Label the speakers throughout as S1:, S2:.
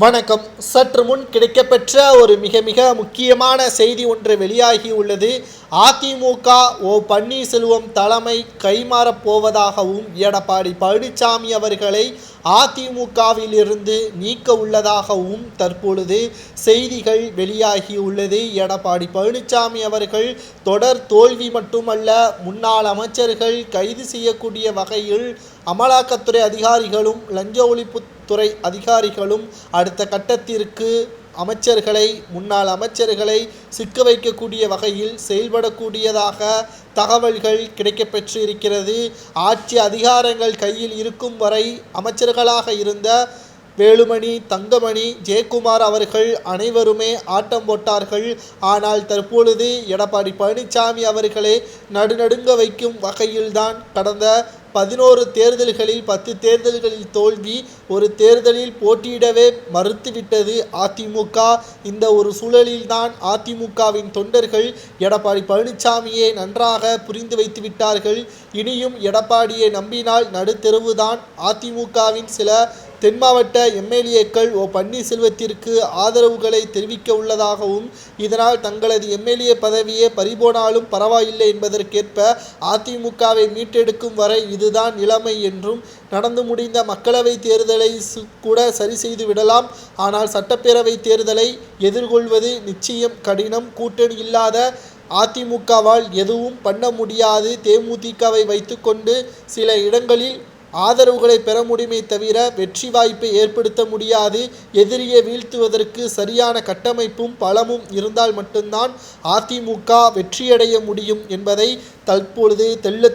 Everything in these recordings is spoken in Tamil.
S1: வணக்கம். சற்று முன் கிடைக்கப்பெற்ற ஒரு மிக மிக முக்கியமான செய்தி ஒன்று வெளியாகி உள்ளது. அதிமுக பன்னீர்செல்வம் தலைமை கைமாறப் போவதாகவும் எடப்பாடி பழனிசாமி அவர்களை அதிமுகவில் இருந்து நீக்க உள்ளதாகவும் தற்பொழுது செய்திகள் வெளியாகி உள்ளது. எடப்பாடி பழனிசாமி அவர்கள் தொடர் தோல்வி மட்டுமல்ல, முன்னாள் அமைச்சர்கள் கைது செய்யக்கூடிய வகையில் அமலாக்கத்துறை அதிகாரிகளும் லஞ்ச ஒழிப்புத்துறை அதிகாரிகளும் அடுத்த கட்டத்திற்கு முன்னாள் அமைச்சர்களை சிக்க வைக்கக்கூடிய வகையில் செயல்படக்கூடியதாக தகவல்கள் கிடைக்கப்பெற்று இருக்கிறது. ஆட்சி அதிகாரங்கள் கையில் இருக்கும் வரை அமைச்சர்களாக இருந்த வேலுமணி, தங்கமணி, ஜெயக்குமார் அவர்கள் அனைவருமே ஆட்டம் போட்டார்கள். ஆனால் தற்பொழுது எடப்பாடி பழனிசாமி அவர்களே நடுநடுங்க வைக்கும் வகையில்தான் கடந்த 11 தேர்தல்களில் 10 தேர்தல்களில் தோல்வி, ஒரு தேர்தலில் போட்டியிடவே மறுத்துவிட்டது அதிமுக. இந்த ஒரு சூழலில்தான் அதிமுகவின் தொண்டர்கள் எடப்பாடி பழனிசாமியை நன்றாக புரிந்து வைத்து விட்டார்கள். இனியும் எடப்பாடியை நம்பினால் நடுத்தெருவுதான். அதிமுகவின் சில தென் மாவட்ட எம்எல்ஏக்கள் பன்னீர்செல்வத்திற்கு ஆதரவுகளை தெரிவிக்க உள்ளதாகவும், இதனால் தங்களது எம்எல்ஏ பதவியே பறிபோனாலும் பரவாயில்லை என்பதற்கேற்ப அதிமுகவை மீட்டெடுக்கும் வரை இதுதான் நிலைமை என்றும், நடந்து முடிந்த மக்களவை தேர்தலை கூட சரி செய்து விடலாம், ஆனால் சட்டப்பேரவை தேர்தலை எதிர்கொள்வது நிச்சயம் கடினம். கூட்டணி இல்லாத அதிமுகவால் எதுவும் பண்ண முடியாது. தேமுதிகவை வைத்துக்கொண்டு சில இடங்களில் ஆதரவுகளை பெற முடியுமே தவிர வெற்றி வாய்ப்பை ஏற்படுத்த முடியாது. எதிரியை வீழ்த்துவதற்கு சரியான கட்டமைப்பும் பலமும் இருந்தால் மட்டும்தான் அதிமுக வெற்றியடைய முடியும் என்பதை தற்பொழுது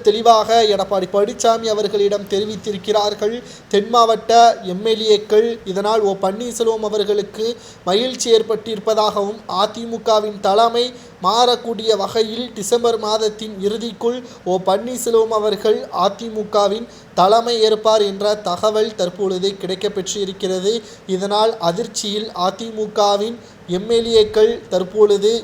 S1: தெளிவாக எடப்பாடி பழனிசாமி அவர்களிடம் தெரிவித்திருக்கிறார்கள் தென் மாவட்ட எம்எல்ஏக்கள். இதனால் பன்னீர்செல்வம் அவர்களுக்கு மகிழ்ச்சி ஏற்பட்டிருப்பதாகவும், அதிமுகவின் தலைமை மாறக்கூடிய வகையில் டிசம்பர் மாதத்தின் இறுதிக்குள் பன்னீர்செல்வம் அவர்கள் அதிமுகவின் தலைமை ஏற்பார் என்ற தகவல் தற்பொழுது கிடைக்கப்பெற்று இருக்கிறது. இதனால் அதிர்ச்சியில் அதிமுகவின் எம்எல்ஏக்கள் தற்பொழுது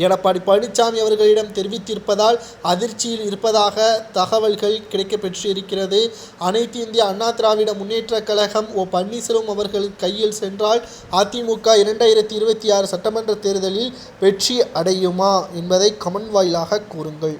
S1: எடப்பாடி பழனிசாமி அவர்களிடம் தெரிவித்திருப்பதால் அதிர்ச்சியில் இருப்பதாக தகவல்கள் கிடைக்கப்பெற்று இருக்கிறது. அனைத்து இந்திய அண்ணா திராவிட முன்னேற்ற கழகம் பன்னீர்செல்வம் அவர்கள் கையில் சென்றால் அதிமுக 2026 சட்டமன்ற தேர்தலில் வெற்றி அடையுமா என்பதை கமெண்ட் வாயிலாக கூறுங்கள்.